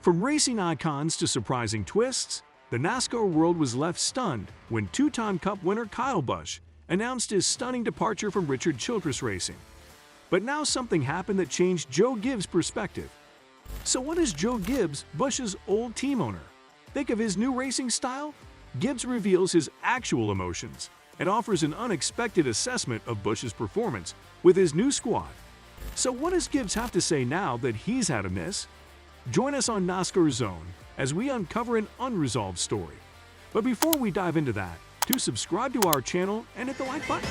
From racing icons to surprising twists, the NASCAR world was left stunned when two-time Cup winner Kyle Busch announced his stunning departure from Richard Childress Racing. But now something happened that changed Joe Gibbs' perspective. So what is Joe Gibbs, Busch's old team owner, think of his new racing style? Gibbs reveals his actual emotions and offers an unexpected assessment of Busch's performance with his new squad. So what does Gibbs have to say now that he's had a miss? Join us on NASCAR Zone as we uncover an unresolved story. But before we dive into that, do subscribe to our channel and hit the like button.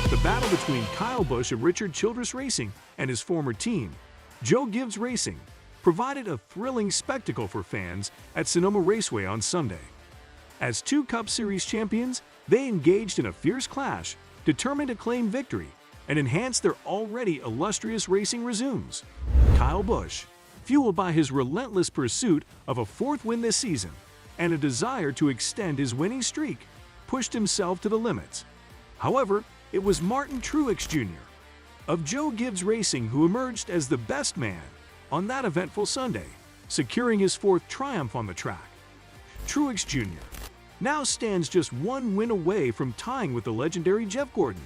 The battle between Kyle Busch of Richard Childress Racing and his former team, Joe Gibbs Racing, provided a thrilling spectacle for fans at Sonoma Raceway on Sunday. As two Cup Series champions, they engaged in a fierce clash, determined to claim victory and enhance their already illustrious racing resumes. Kyle Busch, fueled by his relentless pursuit of a fourth win this season and a desire to extend his winning streak, pushed himself to the limits. However, it was Martin Truex Jr. of Joe Gibbs Racing who emerged as the best man on that eventful Sunday, securing his fourth triumph on the track. Truex Jr. now stands just one win away from tying with the legendary Jeff Gordon,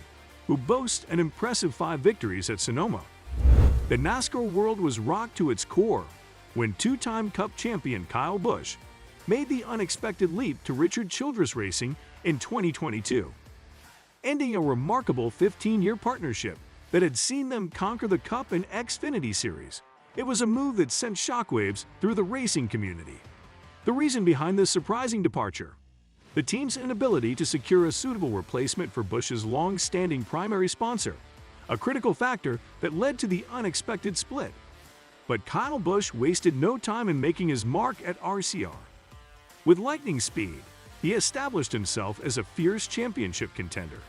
who boasts an impressive 5 victories at Sonoma. The NASCAR world was rocked to its core when two-time Cup champion Kyle Busch made the unexpected leap to Richard Childress Racing in 2022, ending a remarkable 15-year partnership that had seen them conquer the Cup and Xfinity Series. It was a move that sent shockwaves through the racing community. The reason behind this surprising departure: the team's inability to secure a suitable replacement for Busch's long-standing primary sponsor, a critical factor that led to the unexpected split. But Kyle Busch wasted no time in making his mark at RCR. With lightning speed, he established himself as a fierce championship contender,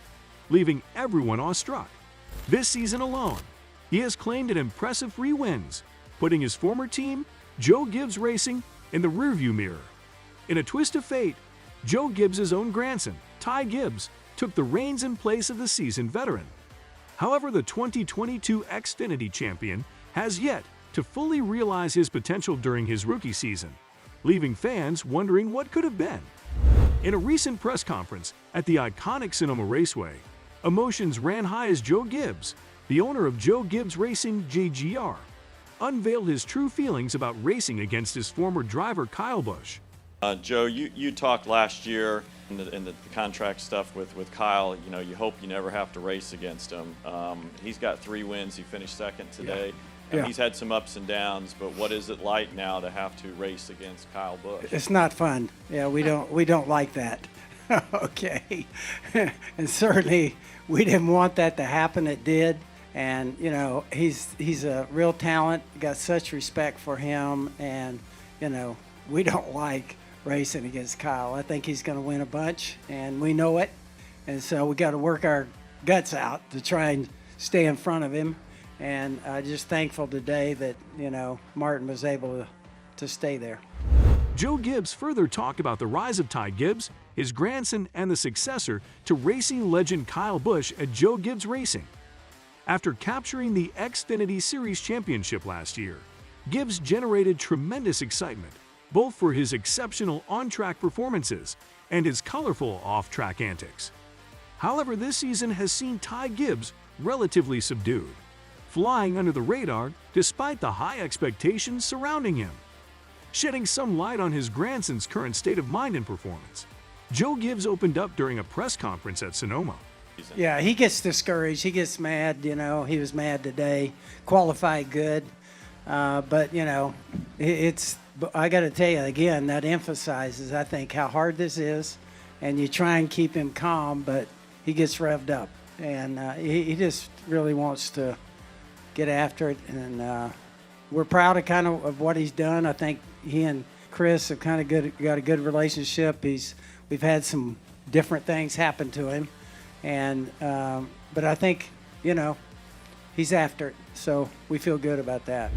leaving everyone awestruck. This season alone, he has claimed an impressive 3 wins, putting his former team, Joe Gibbs Racing, in the rearview mirror. In a twist of fate, Joe Gibbs' own grandson, Ty Gibbs, took the reins in place of the seasoned veteran. However, the 2022 Xfinity champion has yet to fully realize his potential during his rookie season, leaving fans wondering what could have been. In a recent press conference at the iconic Sonoma Raceway, emotions ran high as Joe Gibbs, the owner of Joe Gibbs Racing JGR, unveiled his true feelings about racing against his former driver Kyle Busch. Joe, you talked last year in the contract stuff with Kyle. You know, you hope you never have to race against him. He's got 3 wins. He finished second today. And he's had some ups and downs, but what is it like now to have to race against Kyle Busch? It's not fun. Yeah, we don't like that. Okay. And certainly we didn't want that to happen. It did. And, you know, he's a real talent. Got such respect for him. And, you know, we don't like racing against Kyle. I think he's going to win a bunch, and we know it. And so we got to work our guts out to try and stay in front of him. And just thankful today that, you know, Martin was able to stay there. Joe Gibbs further talked about the rise of Ty Gibbs, his grandson, and the successor to racing legend Kyle Busch at Joe Gibbs Racing. After capturing the Xfinity Series championship last year, Gibbs generated tremendous excitement, both for his exceptional on-track performances and his colorful off-track antics. However, this season has seen Ty Gibbs relatively subdued, flying under the radar despite the high expectations surrounding him. Shedding some light on his grandson's current state of mind and performance, Joe Gibbs opened up during a press conference at Sonoma. Yeah, he gets discouraged. He gets mad. You know, he was mad today. Qualified good. But, you know, I got to tell you again, that emphasizes, I think, how hard this is. And you try and keep him calm, but he gets revved up. And he just really wants to get after it. And we're proud of what he's done. I think he and Chris have got a good relationship. We've had some different things happen to him. And but I think, you know, he's after it, so we feel good about that.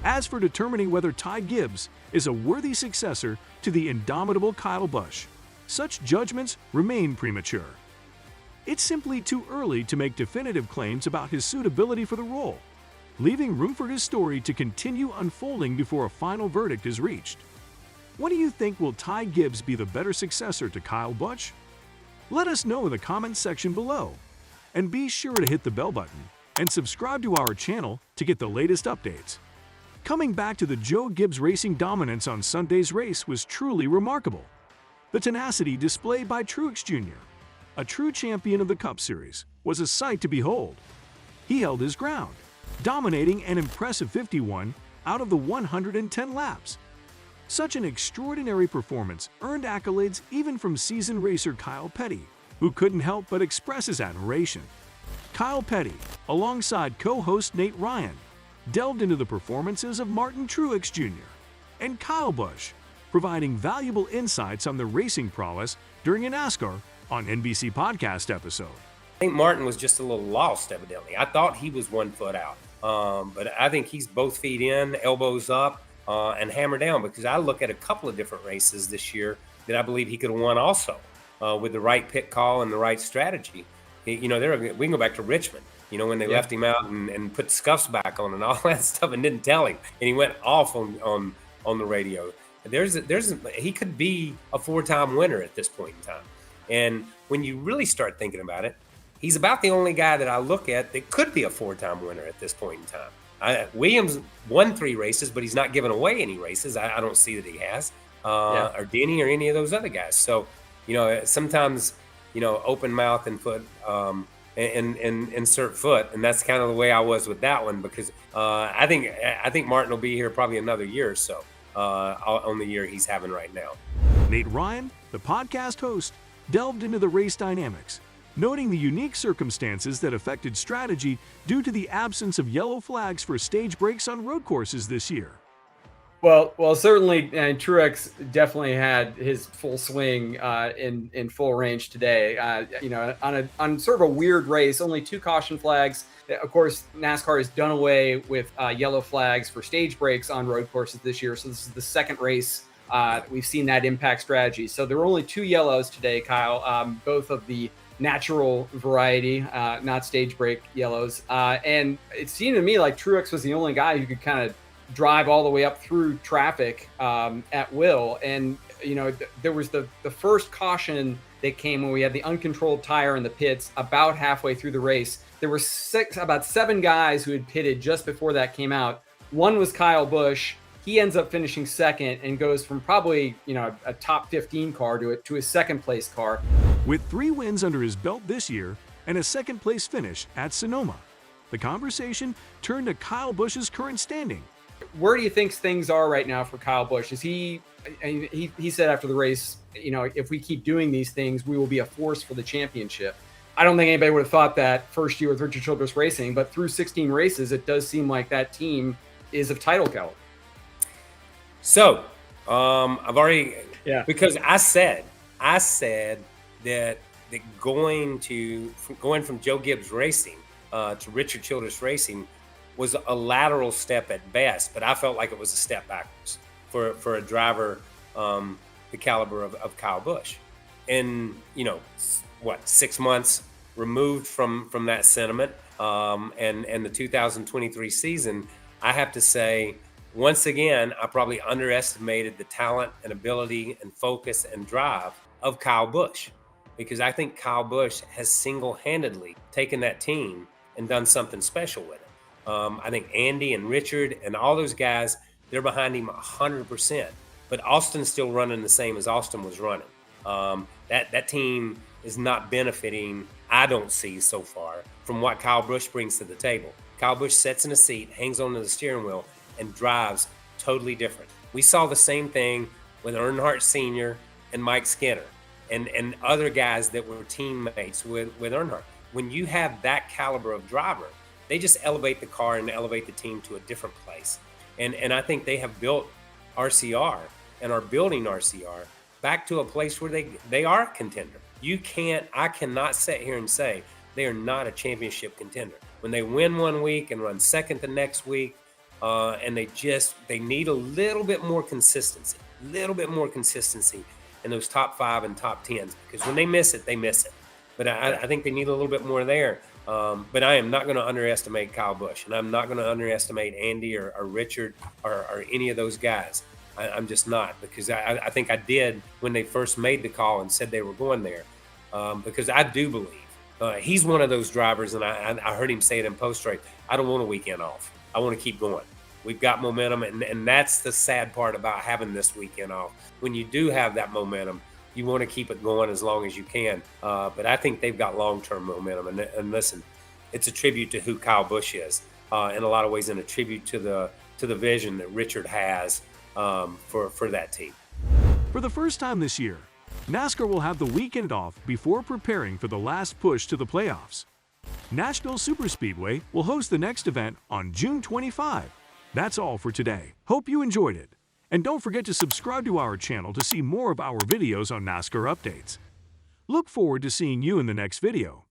As for determining whether Ty Gibbs is a worthy successor to the indomitable Kyle Busch, such judgments remain premature. It's simply too early to make definitive claims about his suitability for the role, leaving room for his story to continue unfolding before a final verdict is reached. What do you think? Will Ty Gibbs be the better successor to Kyle Busch? Let us know in the comments section below. And be sure to hit the bell button and subscribe to our channel to get the latest updates. Coming back to the Joe Gibbs Racing dominance on Sunday's race was truly remarkable. The tenacity displayed by Truex Jr., a true champion of the Cup Series, was a sight to behold. He held his ground, dominating an impressive 51 out of the 110 laps. Such an extraordinary performance earned accolades even from seasoned racer Kyle Petty, who couldn't help but express his admiration. Kyle Petty, alongside co-host Nate Ryan, delved into the performances of Martin Truex Jr. and Kyle Busch, providing valuable insights on the racing prowess during a NASCAR on NBC podcast episode. I think Martin was just a little lost, evidently. I thought he was 1 foot out, but I think he's both feet in, elbows up, and hammer down, because I look at a couple of different races this year that I believe he could have won also with the right pit call and the right strategy. We can go back to Richmond, when they left him out and put scuffs back on and all that stuff and didn't tell him, and he went off on the radio. He could be a 4-time winner at this point in time. And when you really start thinking about it, he's about the only guy that I look at that could be a 4-time winner at this point in time. Williams won 3 races, but he's not giving away any races. I don't see that he has, or Denny or any of those other guys. So, sometimes, open mouth and foot, and insert foot, and that's kind of the way I was with that one, because I think Martin will be here probably another year or so on the year he's having right now. Nate Ryan, the podcast host, delved into the race dynamics, noting the unique circumstances that affected strategy due to the absence of yellow flags for stage breaks on road courses this year. Well, certainly, and Truex definitely had his full swing in full range today. On sort of a weird race, only 2 caution flags. Of course, NASCAR has done away with yellow flags for stage breaks on road courses this year. So this is the second race we've seen that impact strategy. So there were only 2 yellows today, Kyle, both of the natural variety, not stage break yellows. And it seemed to me like Truex was the only guy who could kind of drive all the way up through traffic at will. And, there was the first caution that came when we had the uncontrolled tire in the pits about halfway through the race. There were about 7 guys who had pitted just before that came out. One was Kyle Busch. He ends up finishing second and goes from probably, a top 15 car to his second place car. With 3 wins under his belt this year and a second place finish at Sonoma, the conversation turned to Kyle Busch's current standing. Where do you think things are right now for Kyle Busch? He said after the race, if we keep doing these things, we will be a force for the championship. I don't think anybody would have thought that first year with Richard Childress Racing, but through 16 races, it does seem like that team is of title caliber. So, I've already, because I said that going from Joe Gibbs Racing to Richard Childress Racing was a lateral step at best, but I felt like it was a step backwards for a driver the caliber of Kyle Busch. And 6 months removed from that sentiment, and the 2023 season, I have to say, once again, I probably underestimated the talent and ability and focus and drive of Kyle Busch, because I think Kyle Busch has single-handedly taken that team and done something special with it. I think Andy and Richard and all those guys, they're behind him 100%. But Austin's still running the same as Austin was running. That team is not benefiting, I don't see so far, from what Kyle Busch brings to the table. Kyle Busch sits in a seat, hangs onto the steering wheel, and drives totally different. We saw the same thing with Earnhardt Sr. and Mike Skinner and other guys that were teammates with Earnhardt. When you have that caliber of driver, they just elevate the car and elevate the team to a different place. And I think they have built RCR and are building RCR back to a place where they are a contender. I cannot sit here and say they are not a championship contender. When they win one week and run second the next week, and they need a little bit more consistency in those top 5 and top 10s, because when they miss it, they miss it. but I think they need a little bit more there. But I am not going to underestimate Kyle Busch, and I'm not going to underestimate Andy or Richard or any of those guys. I'm just not, because I think I did when they first made the call and said they were going there, because I do believe he's one of those drivers, and I heard him say it in post-race, I don't want a weekend off. I want to keep going. We've got momentum, and that's the sad part about having this weekend off. When you do have that momentum, you want to keep it going as long as you can. But I think they've got long-term momentum. And listen, it's a tribute to who Kyle Busch is, in a lot of ways, and a tribute to the vision that Richard has for that team. For the first time this year, NASCAR will have the weekend off before preparing for the last push to the playoffs. Nashville Superspeedway will host the next event on June 25. That's all for today. Hope you enjoyed it. And don't forget to subscribe to our channel to see more of our videos on NASCAR updates. Look forward to seeing you in the next video.